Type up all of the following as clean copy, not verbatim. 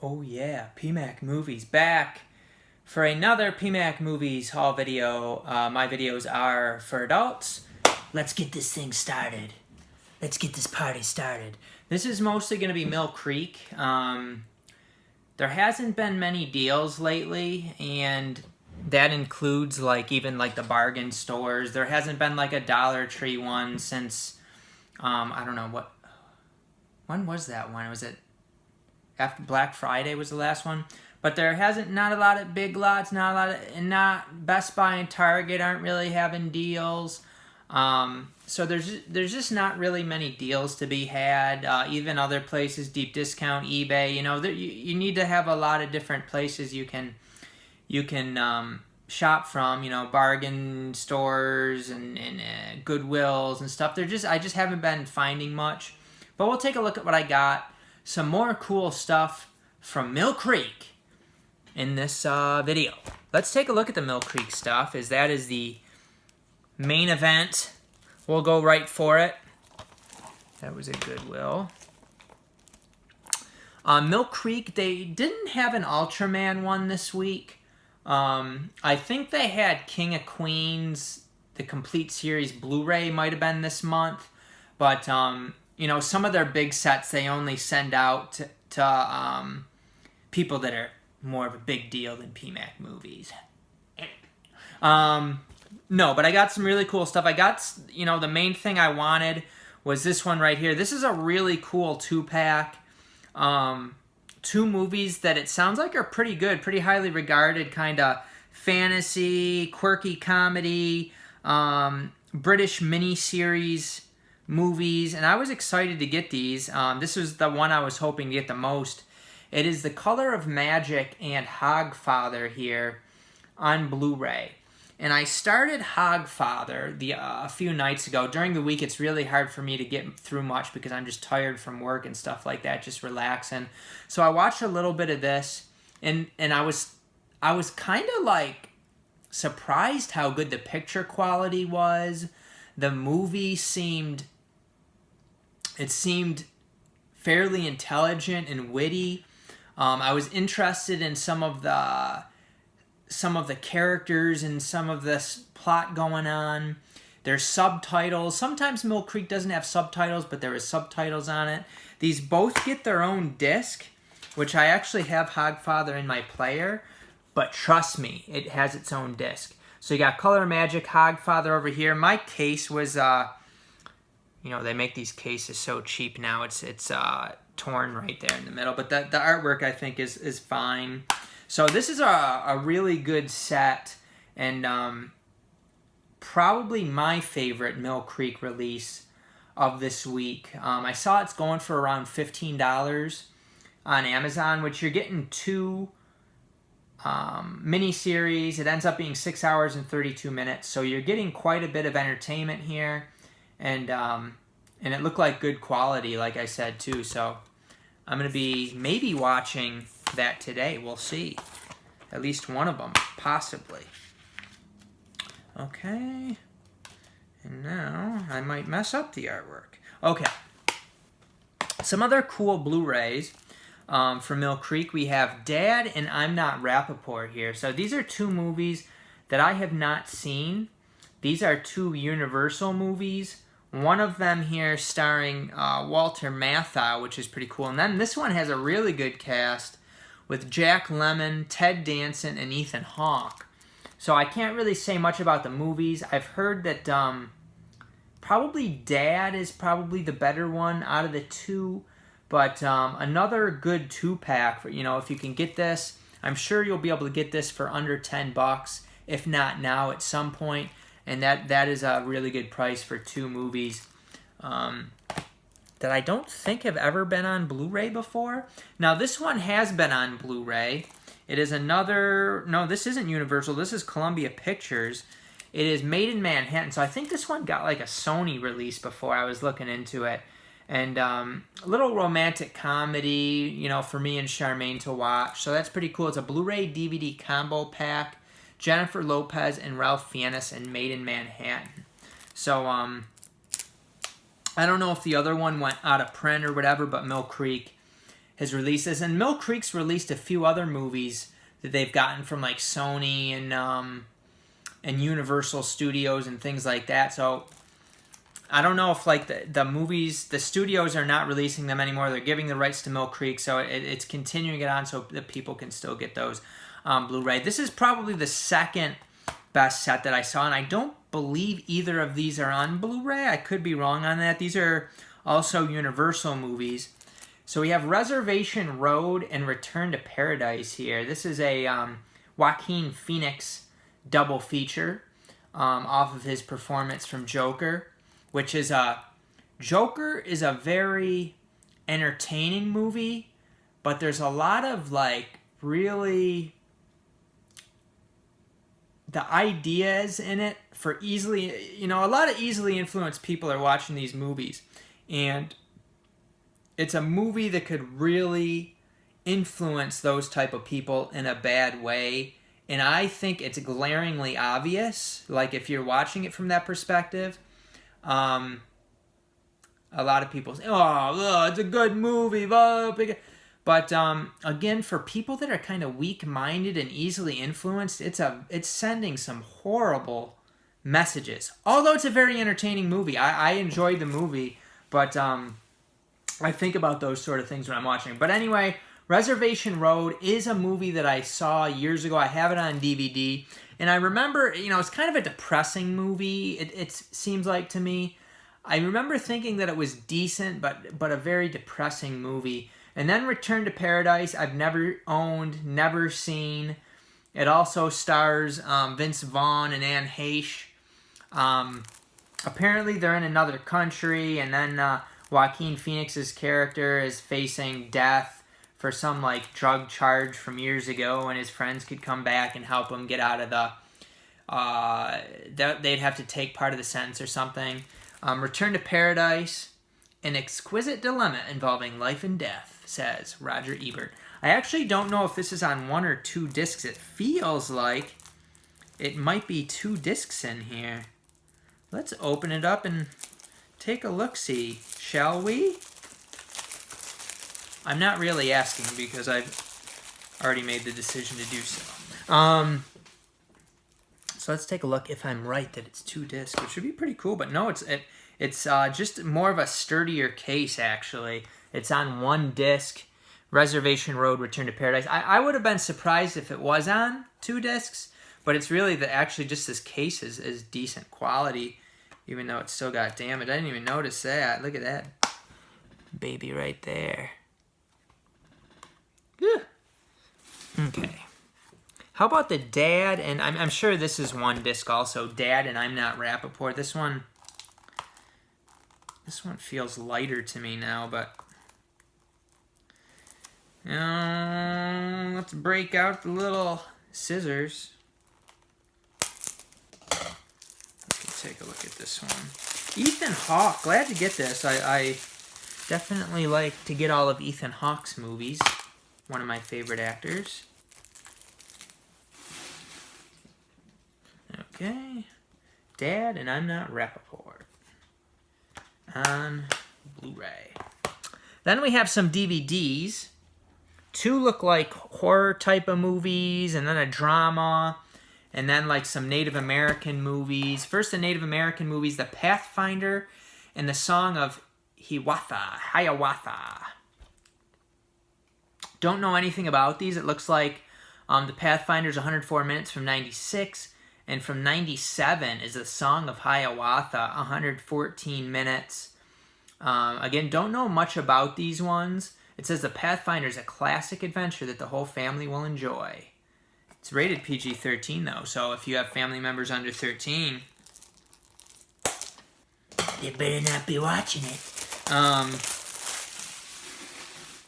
Oh yeah, PMacMovies back for another PMacMovies haul video. My videos are for adults. Let's get this thing started. Let's get this party started. This is mostly going to be Mill Creek. There hasn't been many deals lately, and that includes even the bargain stores. There hasn't been like a Dollar Tree one since, I don't know when was that one? Was it after Black Friday was the last one? But there hasn't, not a lot of Big Lots, not Best Buy and Target aren't really having deals. So there's just not really many deals to be had. Even other places, deep discount, eBay. You need to have a lot of different places you can shop from. Bargain stores and Goodwills and stuff. I just haven't been finding much. But we'll take a look at what I got. Some more cool stuff from Mill Creek in this video. Let's take a look at the Mill Creek stuff, as that is the main event. We'll go right for it. That was a Goodwill. Mill Creek, they didn't have an Ultraman one this week. I think they had King of Queens, the complete series Blu-ray might have been this month. But, some of their big sets they only send out to people that are more of a big deal than PMacMovies. No, but I got some really cool stuff. I got, the main thing I wanted was this one right here. This is a really cool 2-pack. 2 movies that it sounds like are pretty good, pretty highly regarded, kind of fantasy, quirky comedy, British miniseries movies, and I was excited to get these. This was the one I was hoping to get the most. It is The Color of Magic and Hogfather here on Blu-ray. And I started Hogfather a few nights ago. During the week, it's really hard for me to get through much because I'm just tired from work and stuff like that, just relaxing. So I watched a little bit of this, and I was kind of surprised how good the picture quality was. The movie seemed fairly intelligent and witty. I was interested in some of the characters and some of this plot going on. There's subtitles. Sometimes Mill Creek doesn't have subtitles, but there is subtitles on it. These both get their own disc, which I actually have Hogfather in my player, but trust me, it has its own disc. So you got Color of Magic, Hogfather over here. My case was, they make these cases so cheap now. It's torn right there in the middle, but the artwork I think is fine. So this is a really good set, and probably my favorite Mill Creek release of this week. I saw it's going for around $15 on Amazon, which you're getting 2 miniseries. It ends up being 6 hours and 32 minutes, so you're getting quite a bit of entertainment here, and it looked like good quality, like I said too. So I'm gonna be maybe watching that today. We'll see. At least one of them, possibly. Okay. And now I might mess up the artwork. Okay. Some other cool Blu-rays from Mill Creek. We have Dad and I'm Not Rappaport here. So these are 2 movies that I have not seen. These are 2 Universal movies. One of them here starring Walter Matthau, which is pretty cool. And then this one has a really good cast with Jack Lemmon, Ted Danson, and Ethan Hawke. So I can't really say much about the movies. I've heard that probably Dad is probably the better one out of the 2. But another good 2-pack, for, if you can get this. I'm sure you'll be able to get this for under $10, if not now at some point. And that is a really good price for 2 movies that I don't think have ever been on Blu-ray before. Now, this one has been on Blu-ray. It is no, this isn't Universal. This is Columbia Pictures. It is Made in Manhattan. So I think this one got a Sony release before. I was looking into it. And a little romantic comedy, for me and Charmaine to watch. So that's pretty cool. It's a Blu-ray DVD combo pack. Jennifer Lopez and Ralph Fiennes and Made in Manhattan. So, I don't know if the other one went out of print or whatever, but Mill Creek his releases. And Mill Creek's released a few other movies that they've gotten from like Sony and Universal Studios and things like that. So I don't know if like the movies, the studios are not releasing them anymore. They're giving the rights to Mill Creek, so it's continuing it on so that people can still get those Blu-ray. This is probably the second best set that I saw, and I don't believe either of these are on Blu-ray. I could be wrong on that. These are also Universal movies. So we have Reservation Road and Return to Paradise here. This is a Joaquin Phoenix double feature off of his performance from Joker, which is Joker is a very entertaining movie, but there's a lot of like really the ideas in it for easily, you know, a lot of easily influenced people are watching these movies, and it's a movie that could really influence those type of people in a bad way. And I think it's glaringly obvious, like if you're watching it from that perspective. A lot of people say, oh, it's a good movie. But again, for people that are kind of weak-minded and easily influenced, it's sending some horrible messages. Although it's a very entertaining movie. I enjoyed the movie, but I think about those sort of things when I'm watching it. But anyway, Reservation Road is a movie that I saw years ago. I have it on DVD. And I remember, you know, it's kind of a depressing movie, it seems like to me. I remember thinking that it was decent, but a very depressing movie. And then Return to Paradise, I've never owned, never seen. It also stars Vince Vaughn and Anne Heche. Apparently they're in another country, and then Joaquin Phoenix's character is facing death for some like drug charge from years ago, and his friends could come back and help him get out of they'd have to take part of the sentence or something. Return to Paradise, an exquisite dilemma involving life and death, says Roger Ebert. I actually don't know if this is on 1 or 2 discs. It feels like it might be 2 discs in here. Let's open it up and take a look-see, shall we? I'm not really asking because I've already made the decision to do so. So let's take a look if I'm right that it's 2 discs, which would be pretty cool. But no, it's just more of a sturdier case, actually. It's on 1 disc, Reservation Road, Return to Paradise. I would have been surprised if it was on 2 discs, but it's really actually just this case is decent quality, even though it's still got damage. I didn't even notice that. Look at that baby right there. Okay. How about the Dad, and I'm sure this is 1 disc also, Dad and I'm Not Rappaport. This one feels lighter to me now, but let's break out the little scissors. Let's take a look at this one. Ethan Hawke, glad to get this. I definitely like to get all of Ethan Hawke's movies. One of my favorite actors. Okay. Dad and I'm Not Rappaport. On Blu-ray. Then we have some DVDs. 2 look like horror type of movies, and then a drama, and then like some Native American movies. First, the Native American movies, the Pathfinder, and the Song of Hiawatha. Don't know anything about these. It looks like the Pathfinder's 104 minutes from 96, and from 97 is the Song of Hiawatha, 114 minutes. Again, don't know much about these ones. It says the Pathfinder is a classic adventure that the whole family will enjoy. It's rated PG-13 though, so if you have family members under 13, they better not be watching it.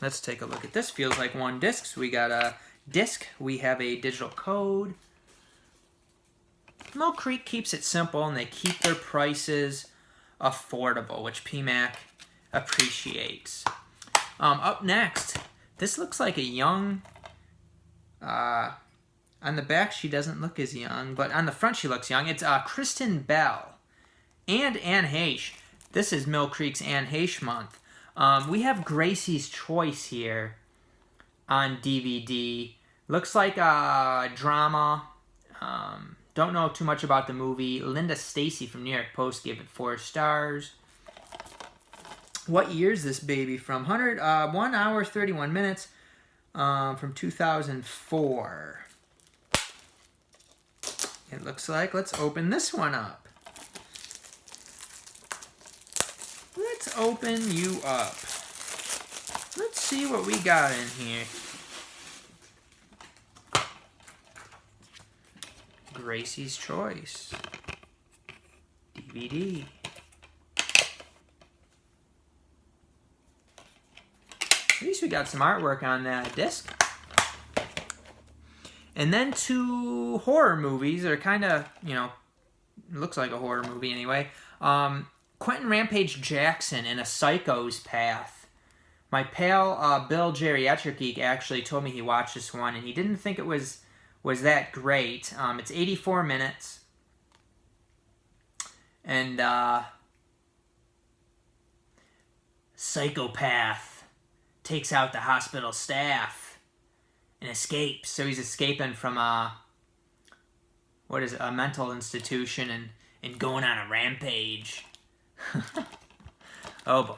Let's take a look at this. Feels like 1 disc. So we got a disc. We have a digital code. Mill Creek keeps it simple, and they keep their prices affordable, which PMac appreciates. Up next, this looks like a young... on the back, she doesn't look as young, but on the front, she looks young. It's Kristen Bell and Anne Heche. This is Mill Creek's Anne Heche month. We have Gracie's Choice here. on DVD. Looks like a drama. Don't know too much about the movie. Linda Stacy from New York Post gave it 4 stars. What year is this baby from? 1 hour, 31 minutes from 2004. It looks like. Let's open this one up. Let's open you up. Let's see what we got in here. Gracies Choice. DVD. At least we got some artwork on that disc. And then 2 horror movies. They're kind of, you know, looks like a horror movie anyway. Quentin Rampage Jackson in A Psycho's Path. My pal Bill Geriatric Geek actually told me he watched this one, and he didn't think it was that great. It's 84 minutes. And psychopath takes out the hospital staff and escapes. So he's escaping from a mental institution and going on a rampage. Oh boy.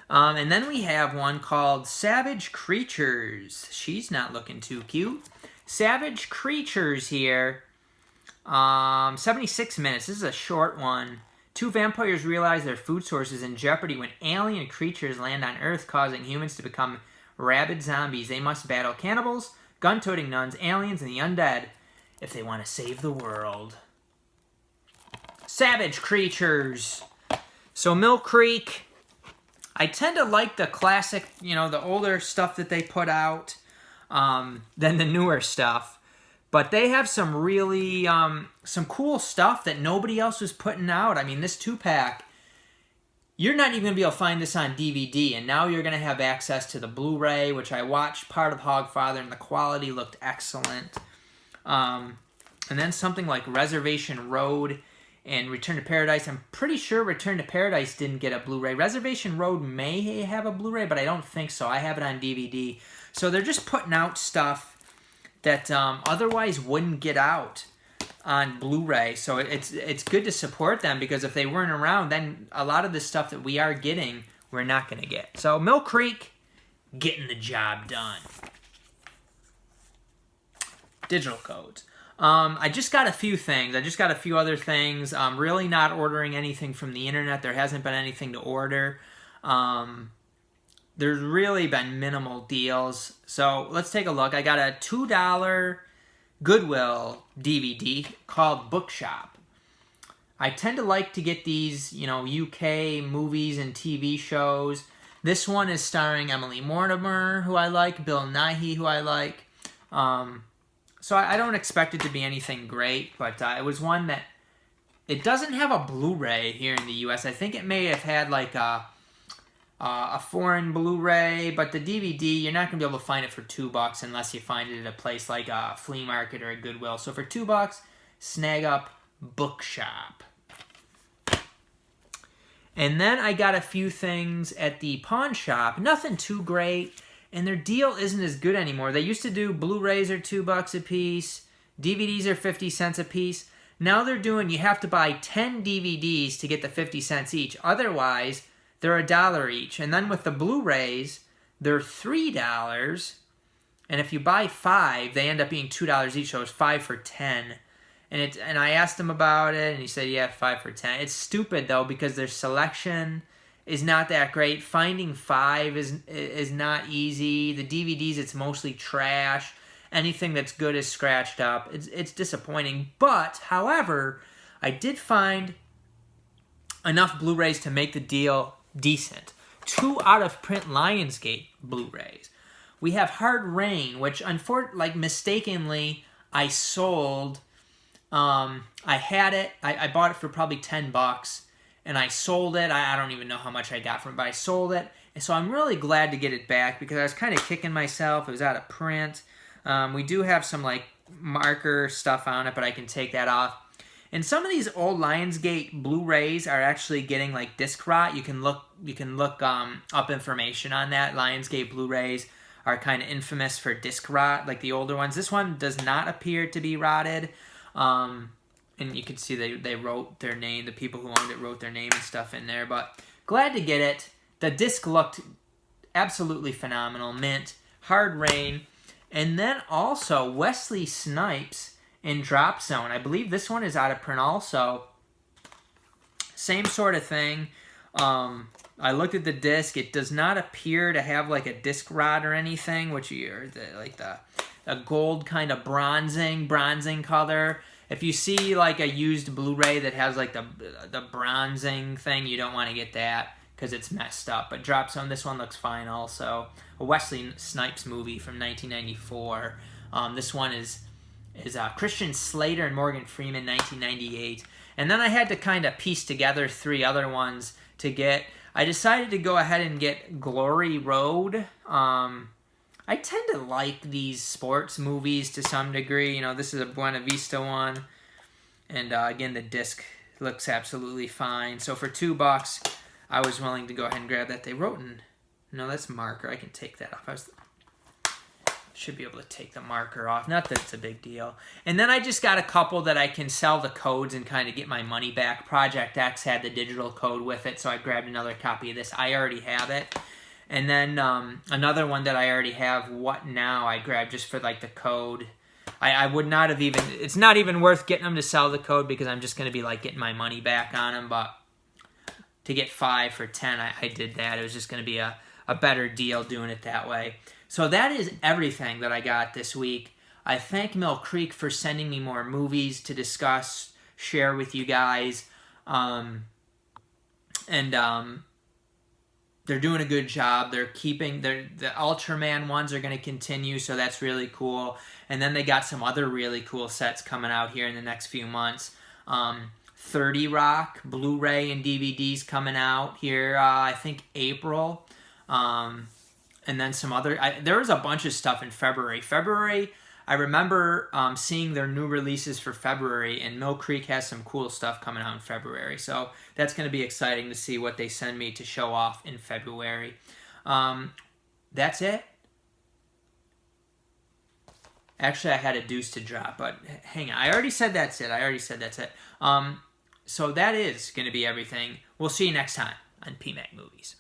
And then we have one called Savage Creatures. She's not looking too cute. Savage Creatures here. 76 minutes. This is a short one. 2 vampires realize their food source is in jeopardy when alien creatures land on Earth, causing humans to become rabid zombies. They must battle cannibals, gun-toting nuns, aliens, and the undead if they want to save the world. Savage Creatures. So Mill Creek, I tend to like the classic, you know, the older stuff that they put out than the newer stuff. But they have some really, some cool stuff that nobody else was putting out. I mean, this 2-pack, you're not even going to be able to find this on DVD. And now you're going to have access to the Blu-ray, which I watched part of Hogfather, and the quality looked excellent. And then something like Reservation Road and Return to Paradise. I'm pretty sure Return to Paradise didn't get a Blu-ray. Reservation Road may have a Blu-ray, but I don't think so. I have it on DVD. So they're just putting out stuff that otherwise wouldn't get out on Blu-ray. So it's good to support them, because if they weren't around, then a lot of the stuff that we are getting, we're not going to get. So Mill Creek, getting the job done. Digital codes. I just got a few things. I just got a few other things. I'm really not ordering anything from the internet. There hasn't been anything to order. There's really been minimal deals. So let's take a look. I got a $2 Goodwill DVD called Bookshop. I tend to like to get these, you know, UK movies and TV shows. This one is starring Emily Mortimer, who I like, Bill Nighy, who I like. So I don't expect it to be anything great, but it was one that... It doesn't have a Blu-ray here in the US. I think it may have had like a foreign Blu-ray, but the DVD, you're not going to be able to find it for $2 unless you find it at a place like a flea market or a Goodwill. So for $2, snag up Bookshop. And then I got a few things at the pawn shop. Nothing too great, and their deal isn't as good anymore. They used to do Blu-rays are $2 a piece, DVDs are 50 cents a piece. Now they're doing, you have to buy 10 DVDs to get the 50 cents each. Otherwise, they're $1 each. And then with the Blu-rays, they're $3. And if you buy 5, they end up being $2 each. So it's 5 for 10. And I asked him about it, and he said, yeah, 5 for 10. It's stupid, though, because their selection is not that great. Finding 5 is not easy. The DVDs, it's mostly trash. Anything that's good is scratched up. It's disappointing. But, however, I did find enough Blu-rays to make the deal decent. 2 out-of-print Lionsgate Blu-rays. We have Hard Rain, which, mistakenly, I sold. I had it. I bought it for probably $10, and I sold it. I don't even know how much I got from it, but I sold it. And so I'm really glad to get it back, because I was kind of kicking myself. It was out of print. We do have some, marker stuff on it, but I can take that off. And some of these old Lionsgate Blu-rays are actually getting disc rot. You can look up information on that. Lionsgate Blu-rays are kind of infamous for disc rot, like the older ones. This one does not appear to be rotted. And you can see they wrote their name. The people who owned it wrote their name and stuff in there. But glad to get it. The disc looked absolutely phenomenal. Mint. Hard Rain. And then also Wesley Snipes in Drop Zone. I believe this one is out of print also. Same sort of thing. I looked at the disc. It does not appear to have like a disc rot or anything, which you're like the gold kind of bronzing color. If you see like a used Blu-ray that has like the bronzing thing, you don't want to get that because it's messed up. But Drop Zone, this one looks fine also. A Wesley Snipes movie from 1994. This one is Christian Slater and Morgan Freeman, 1998. And then I had to kind of piece together 3 other ones to get. I decided to go ahead and get Glory Road. I tend to like these sports movies to some degree. You know, this is a Buena Vista one. And again, the disc looks absolutely fine. So for $2, I was willing to go ahead and grab that. They wrote in... No, that's marker. I can take that off. Should be able to take the marker off. Not that it's a big deal. And then I just got a couple that I can sell the codes and kind of get my money back. Project X had the digital code with it, so I grabbed another copy of this. I already have it. And then another one that I already have, What Now, I grabbed just for like the code. I would not have even... It's not even worth getting them to sell the code because I'm just going to be like getting my money back on them. But to get 5 for 10, I did that. It was just going to be a better deal doing it that way. So that is everything that I got this week. I thank Mill Creek for sending me more movies to discuss, share with you guys. They're doing a good job. They're keeping the Ultraman ones are going to continue, so that's really cool. And then they got some other really cool sets coming out here in the next few months. 30 Rock, Blu-ray and DVDs coming out here, I think April. And then some other... there was a bunch of stuff in February. I remember seeing their new releases for February, and Mill Creek has some cool stuff coming out in February. So that's going to be exciting to see what they send me to show off in February. That's it. Actually, I had a deuce to drop, but hang on. I already said that's it. So that is going to be everything. We'll see you next time on PMac Movies.